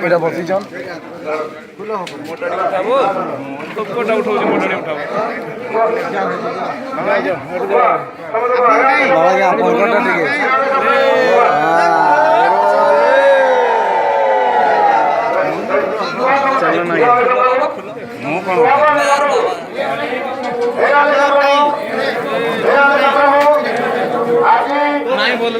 এটা বসিছন কোটা উঠাউছি মোটানি উঠাও বাবা পরকটা ଟିକେ চলো না ମୁଁ କଣ ନାଇଁ ବୋଲ